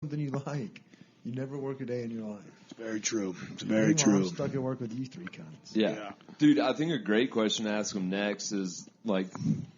something you like. You never work a day in your life. It's very true. It's very true. I'm stuck at work with you three cunts. Yeah. Dude, I think a great question to ask them next is, like,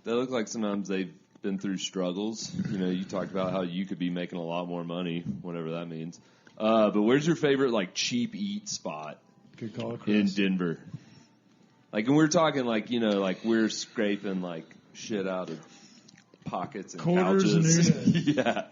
they look like sometimes they've been through struggles. You know, you talked about how you could be making a lot more money, whatever that means. But where's your favorite, like, cheap eat spot Good call, Chris. in Denver? Like, and we're talking, like, you know, like, we're scraping, like, shit out of pockets and Quarters couches. and Yeah.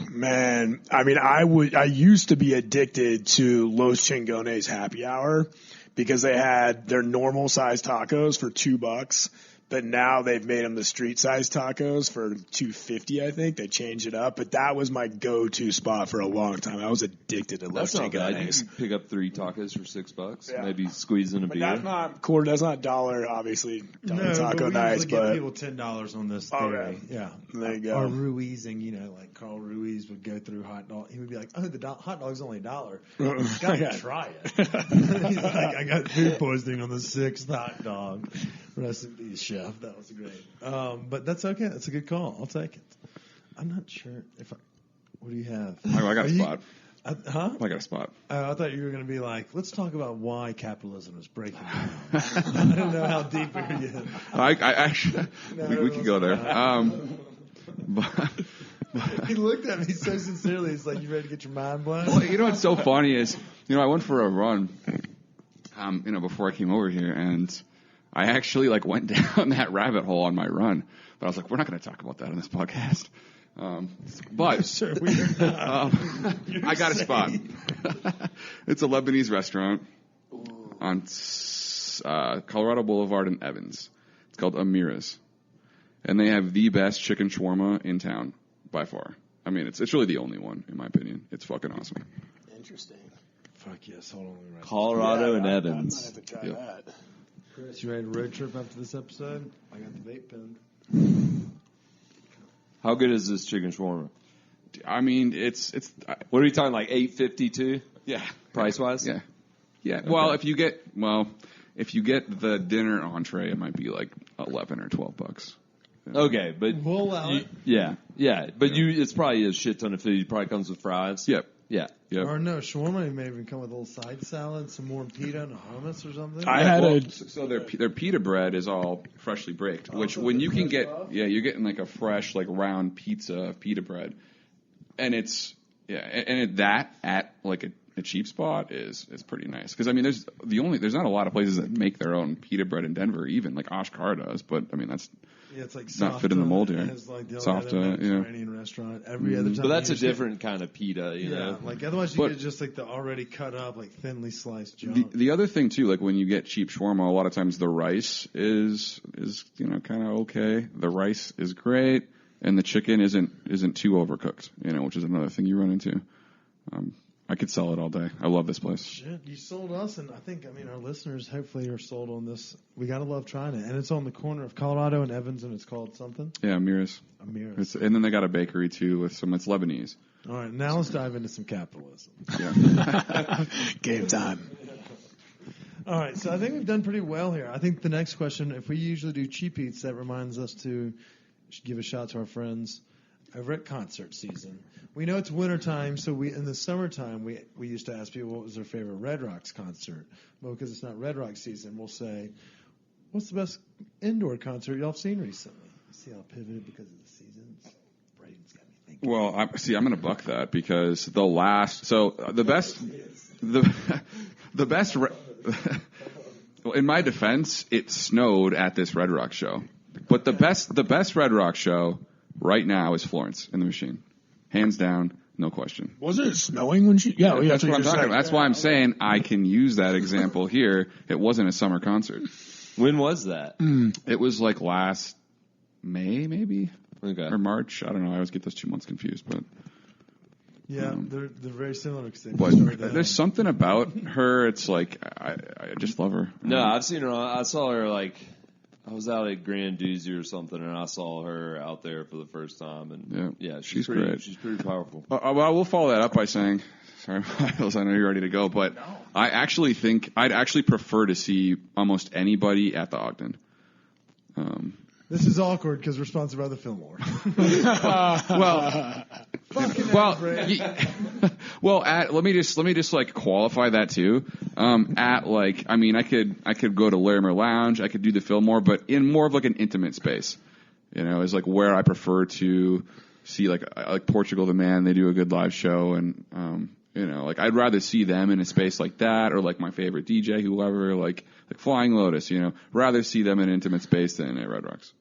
Man, I mean, I used to be addicted to Los Chingones happy hour because they had their normal size tacos for $2, but now they've made them the street size tacos for $2.50. I think they changed it up, but that was my go-to spot for a long time. I was addicted to Los That's not bad. You Chingones. can pick up 3 tacos for $6. Yeah. Maybe squeeze in a But beer. that's not quarter. That's not dollar, obviously. Dollar taco we nights, usually but give people $10 on this Oh, theory. Yeah. there you go. Or Ruizing, you know, like Carl Ruiz would go through hot dog. He would be like, "Oh, the hot dog's only $1. Gotta try it." He's like, "I got food poisoning on the 6th hot dog." Rest in peace, chef. That was great. But that's okay. That's a good call. I'll take it. I'm not sure if what do you have? I got a spot. Huh? I got a spot. I thought you were going to be like, let's talk about why capitalism is breaking down. I don't know how deep you're getting. I actually, we could go there. But He looked at me so sincerely. He's like, "You ready to get your mind blown?" well, you know what's so funny is, you know, I went for a run, you know, before I came over here, and I actually like went down that rabbit hole on my run. But I was like, we're not going to talk about that on this podcast. But Sure, we are not. I got a spot. It's a Lebanese restaurant on Colorado Boulevard in Evans. It's called Amira's, and they have the best chicken shawarma in town by far. I mean, it's really the only one in my opinion. It's fucking awesome. Interesting. Fuck yes. Hold on. Let me write Colorado and I Evans. might have to try Yep. that. this. Chris, you ready to road trip after this episode? I got the vape pen. How good is this chicken shawarma? I mean, it's What are we talking, like $8.52 yeah, price wise? yeah, yeah. Well, if you get the dinner entree, it might be like $11 or $12. Okay, but We'll allow it. yeah, but it's probably a shit ton of food. It probably comes with fries. Yep. Yeah. Yep. Or no, shawarma may even come with a little side salad, some more pita and hummus or something. I had Well, a so their pita bread is all freshly baked, which when you can get, you're getting like a fresh like round pizza of pita bread, and it's that at like a cheap spot is pretty nice because I mean there's not a lot of places that make their own pita bread in Denver, even like Oshkosh does, but I mean that's Yeah, it's like not fit in the mold here. It's like the Softa, other Mediterranean restaurant. Every other time. But that's you a just get- different kind of pita, you know. Like otherwise you But- get just like the already cut up, like thinly sliced junk. the other thing too, like when you get cheap shawarma, a lot of times the rice is you know kind of okay. The rice is great, and the chicken isn't too overcooked, you know, which is another thing you run into. I could sell it all day. I love this place. Shit, you sold us, and I mean, our listeners hopefully are sold on this. We gotta love trying it, and it's on the corner of Colorado and Evans, and it's called something. Yeah, Amira's. Amira's. And then they got a bakery too with some. It's Lebanese. All right, now let's dive into some capitalism. Yeah. game time. All right, so I think we've done pretty well here. I think the next question, if we usually do cheap eats, that reminds us to give a shout to our friends over at concert season. We know it's wintertime, so in the summertime we used to ask people what was their favorite Red Rocks concert. Well, because it's not Red Rock season, we'll say, what's the best indoor concert y'all have seen recently? See how I pivoted because of the seasons? Braden's got me thinking. Well, I'm going to buck that because the best. Well, in my defense, it snowed at this Red Rock show, but the best Red Rock show right now is Florence and the Machine, hands down, no question. Wasn't it snowing when she? Yeah, That's what I'm talking about. That's why I'm saying I can use that example here. It wasn't a summer concert. When was that? It was like last May, maybe, Okay. or March. I don't know. I always get those 2 months confused, but. Yeah, they're very similar. But there's something about her. It's like I just love her. No, I've seen her. I saw her like I was out at Grand Doozy or something, and I saw her out there for the first time. And yeah, she's pretty, great. She's pretty powerful. Well, I will follow that up by saying, sorry, Miles, I know you're ready to go, but I actually think I'd actually prefer to see almost anybody at the Ogden. This is awkward because we're sponsored by the Fillmore. Well, Fucking Well, Brad. well, let me just like qualify that too. At like, I mean, I could go to Larimer Lounge, I could do the Fillmore, but in more of like an intimate space, is like where I prefer to see like Portugal the Man. They do a good live show, and like I'd rather see them in a space like that, or like my favorite DJ, whoever, like Flying Lotus. Rather see them in an intimate space than at Red Rocks.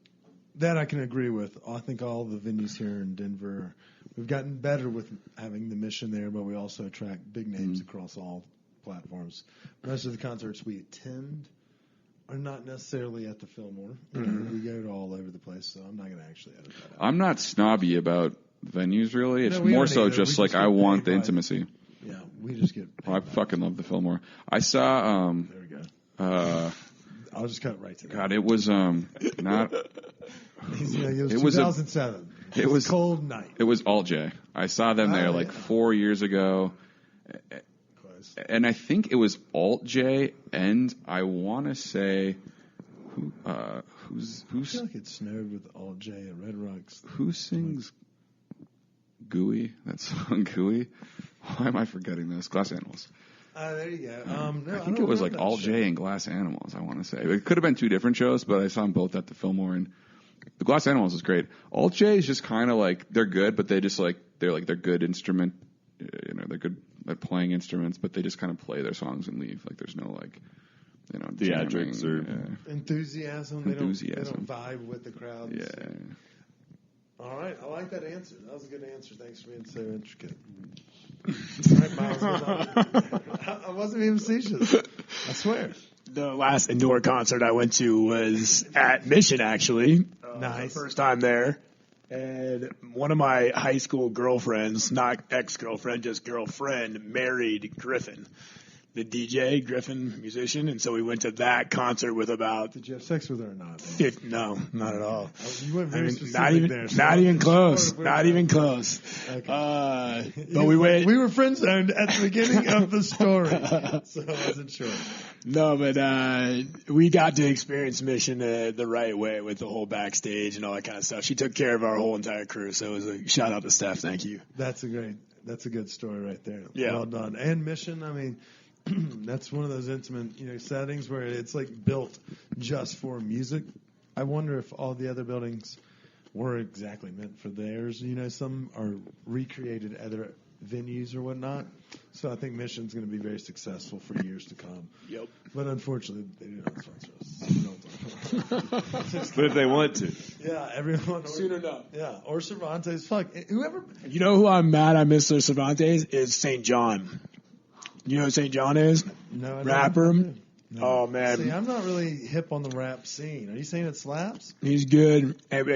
That I can agree with. I think all the venues here in Denver, we've gotten better with having the Mission there, but we also attract big names across all platforms. Most of the concerts we attend are not necessarily at the Fillmore. We go to all over the place, so I'm not going to actually edit that out. I'm not snobby about venues, really. It's No, we more aren't so either. just We like just I get want paid the by- intimacy. Yeah, we just get paid Oh, I by- fucking love the Fillmore. I saw, There we go. I'll just cut right to that. God, it was not. It was It was a- 2007. it was- a cold night. It was Alt J. I saw them there like 4 years ago, Close. and I think it was Alt J, and I want to say I who's feel like it snowed with Alt J at Red Rocks. who sings Gooey? That song Gooey. Why am I forgetting this? Glass Animals. There you go. No, I think it was like Alt J and Glass Animals. I want to say it could have been two different shows, but I saw them both at the Fillmore, and the Glass Animals is great. Alt J is just kind of like they're good, but they're good instrument. They're good at playing instruments, but they just kind of play their songs and leave. Like there's no Theatrics jamming. or- Enthusiasm. Enthusiasm. They don't vibe with the crowd. Yeah. All right, I like that answer. That was a good answer. Thanks for being so intricate. All right, Miles, what's on? I wasn't being facetious. I swear. The last indoor concert I went to was at Mission, actually. Nice. First time there. And one of my high school girlfriends, not ex-girlfriend, just girlfriend, married Griffin, the DJ, Griffin, musician. And so we went to that concert with about... Did you have sex with her or not? No, not at all. You went very specific not even, there. so not I'm even not close. sure if we're Not not- even close. Okay. But we went... We were friend zoned at the beginning of the story, so I wasn't sure. No, but we got to experience Mission the right way with the whole backstage and all that kind of stuff. She took care of our whole entire crew, so it was a shout out to Steph. Thank you. That's a good story right there. Yeah. Well done. And Mission, I mean, that's one of those intimate, settings where it's like built just for music. I wonder if all the other buildings were exactly meant for theirs. Some are recreated other venues or whatnot. So I think Mission's going to be very successful for years to come. Yep. But unfortunately, they do not sponsor us. But if they want to. Yeah, everyone. Soon enough. Yeah, or Cervantes. Fuck. Whoever. You know who I'm mad at, Mr. Cervantes, is St. John. You know who St. John is? No, I don't. Rapper. No. Oh, man. See, I'm not really hip on the rap scene. Are you saying it slaps? He's good. And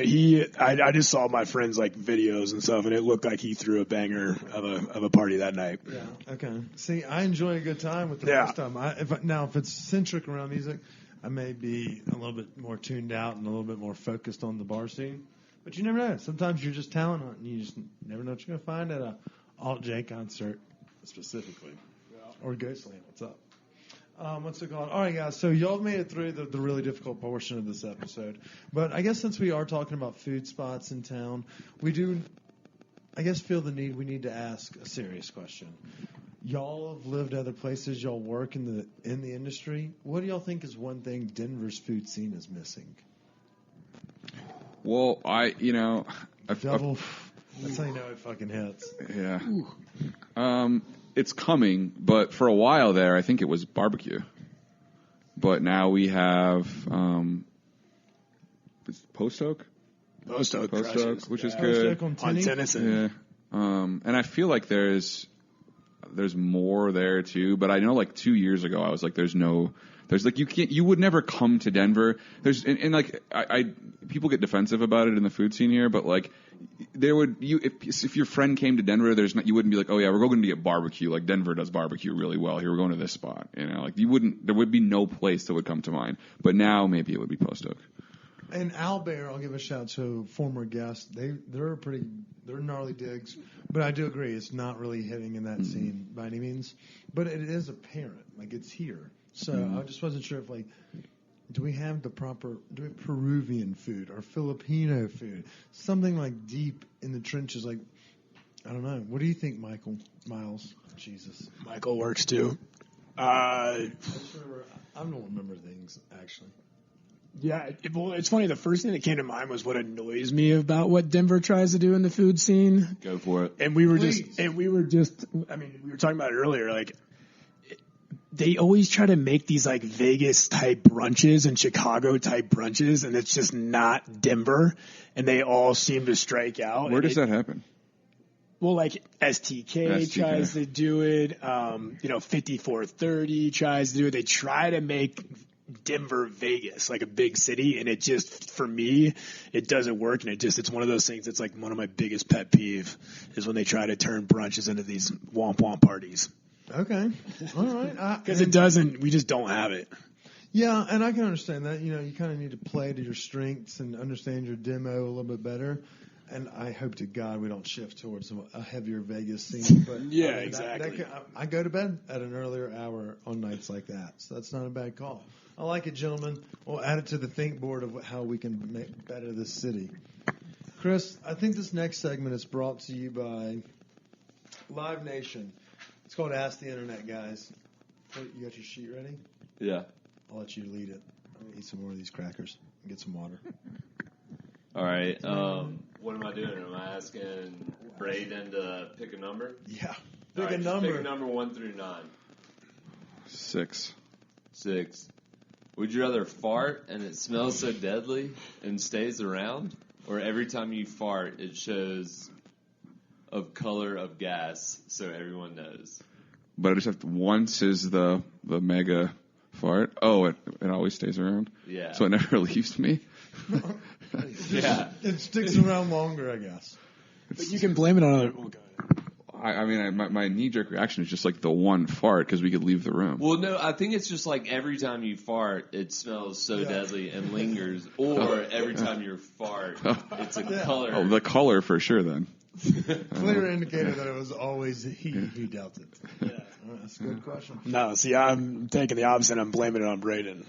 I just saw my friends like videos and stuff, and it looked like he threw a banger of a party that night. Yeah. Okay. See, I enjoy a good time with the Yeah. rest of them. If it's centric around music, I may be a little bit more tuned out and a little bit more focused on the bar scene. But you never know. Sometimes you're just talent hunting. You just never know what you're going to find at a Alt J concert specifically. Or Ghostland. What's up? What's it called? All right, guys. So y'all made it through the really difficult portion of this episode. But I guess since we are talking about food spots in town, we do, I guess, feel the need. We need to ask a serious question. Y'all have lived other places. Y'all work in the industry. What do y'all think is one thing Denver's food scene is missing? Well, Double. That's how you know it fucking hits. yeah. It's coming, but for a while there, I think it was barbecue. But now we have Post Oak, Post Oak, which is Post good. Oak on on Tenny? Tennyson. Yeah. And I feel like there's more there too, but I know like 2 years ago I was like, there's like you would never come to Denver. I people get defensive about it in the food scene here, but like if your friend came to Denver, you wouldn't be like, oh yeah, we're going to get barbecue. Like Denver does barbecue really well. Here we're going to this spot. There would be no place that would come to mind. But now maybe it would be Post Oak. And Owlbear, I'll give a shout to former guest. They're gnarly digs, but I do agree it's not really hitting in that scene by any means. But it is apparent, like it's here. So I just wasn't sure if do we have Peruvian food or Filipino food, something like deep in the trenches, like I don't know. What do you think, Miles? Jesus. Michael works too. I don't remember things, actually. Yeah, well, it's funny. The first thing that came to mind was what annoys me about what Denver tries to do in the food scene. Go for it. And we were just, we were talking about it earlier. Like, they always try to make these like Vegas type brunches and Chicago type brunches, and it's just not Denver. And they all seem to strike out. Where does that happen? Well, like STK tries to do it. 5430 tries to do it. They try to make Denver, Vegas, like a big city, and it just, for me, it doesn't work, and it's one of those things that's like one of my biggest pet peeve is when they try to turn brunches into these womp parties. Okay. All right. Because it doesn't, we just don't have it. Yeah, and I can understand that. You kind of need to play to your strengths and understand your demo a little bit better. And I hope to God we don't shift towards a heavier Vegas scene. But yeah, exactly. I go to bed at an earlier hour on nights like that, so that's not a bad call. I like it, gentlemen. We'll add it to the think board of how we can make better this city. Chris, I think this next segment is brought to you by Live Nation. It's called Ask the Internet, guys. You got your sheet ready? Yeah. I'll let you lead it. I'm going to eat some more of these crackers and get some water. All right. What am I doing? Am I asking Braden to pick a number? Yeah. Pick a number. Pick a number 1 through 9. 6. 6. Would you rather fart and it smells so deadly and stays around, or every time you fart it shows a color of gas so everyone knows? But I just have to, once is the mega fart. Oh, it always stays around. Yeah. So it never leaves me. Yeah. It sticks around longer, I guess. But you can blame it on other. Oh, go ahead. My knee-jerk reaction is just like the one fart because we could leave the room. Well, no, I think it's just like every time you fart, it smells so deadly and lingers. Or every time you fart, it's a color. Oh, the color for sure then. Clear indicator that it was always he who dealt it. Yeah, that's a good question. No, see, I'm taking the opposite. I'm blaming it on Braden.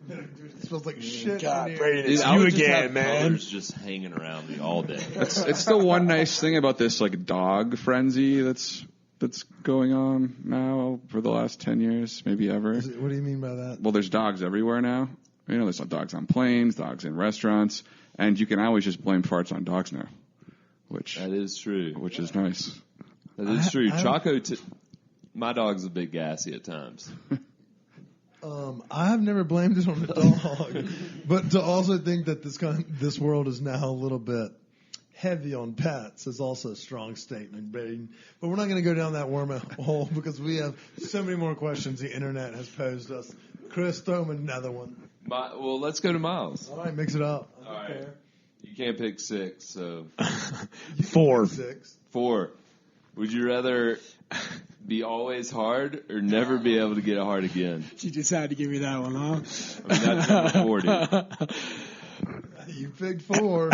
Dude, it smells like shit. God, in here. Braden, Dude, it's I you would just again, have man. colors just hanging around me all day. It's the one nice thing about this like dog frenzy that's going on now for the last 10 years, maybe ever. What do you mean by that? Well, there's dogs everywhere now. There's dogs on planes, dogs in restaurants, and you can always just blame farts on dogs now. That is true. Which is nice. That is true. Chaco, my dog's a bit gassy at times. I have never blamed it on the dog, but to also think that this world is now a little bit heavy on pets is also a strong statement, Braden. But we're not going to go down that wormhole because we have so many more questions the internet has posed us. Chris, throw him another one. Well, let's go to Miles. All right, mix it up. All right. You can't pick 6, so 4. 6. 4. Would you rather be always hard or never be able to get hard again? You just had to give me that one, huh? I mean, that's number 40. You picked 4.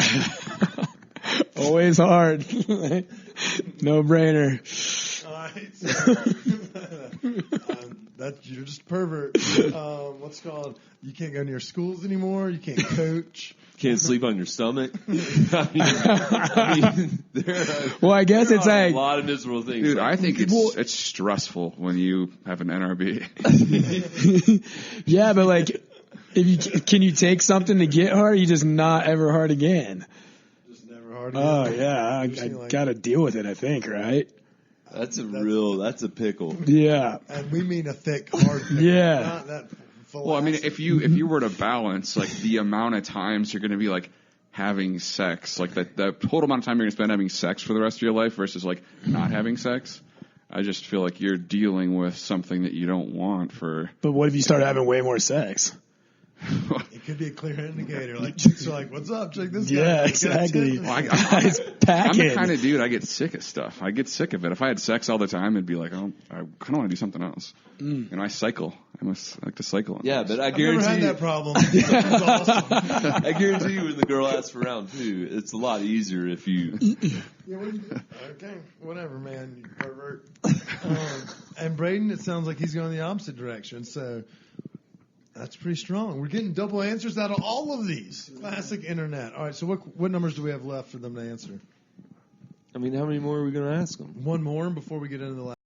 Always hard. No brainer. All right. You're just a pervert. What's it called? You can't go near schools anymore. You can't coach. Can't sleep on your stomach. I guess it's a lot of miserable things. Dude, I think it's stressful when you have an NRB. Yeah, but like, can you take something to get hard? Or you just not ever hard again. Just never hard again. Oh yeah, I got to deal with it. I think, right? That's a pickle. Yeah, and we mean a thick, hard pickle. Yeah. Not that. Well, I mean, if you were to balance like the amount of times you're going to be like having sex, like the total amount of time you're going to spend having sex for the rest of your life versus like not having sex, I just feel like you're dealing with something that you don't want for. But what if you start having way more sex? It could be a clear indicator. Like chicks are like, "What's up? Check this guy." Yeah, exactly. Well, I'm packing. the kind of dude I get sick of stuff. I get sick of it. If I had sex all the time, it'd be like, oh, I kind of want to do something else. I cycle. I like to cycle. Yeah, but I I've guarantee never had that problem. That's awesome. I guarantee you, when the girl asks for round 2, it's a lot easier if you. Yeah, okay, whatever, man, you pervert. And Braden, it sounds like he's going the opposite direction. So. That's pretty strong. We're getting double answers out of all of these. Classic internet. All right, so what numbers do we have left for them to answer? I mean, how many more are we going to ask them? One more before we get into the last.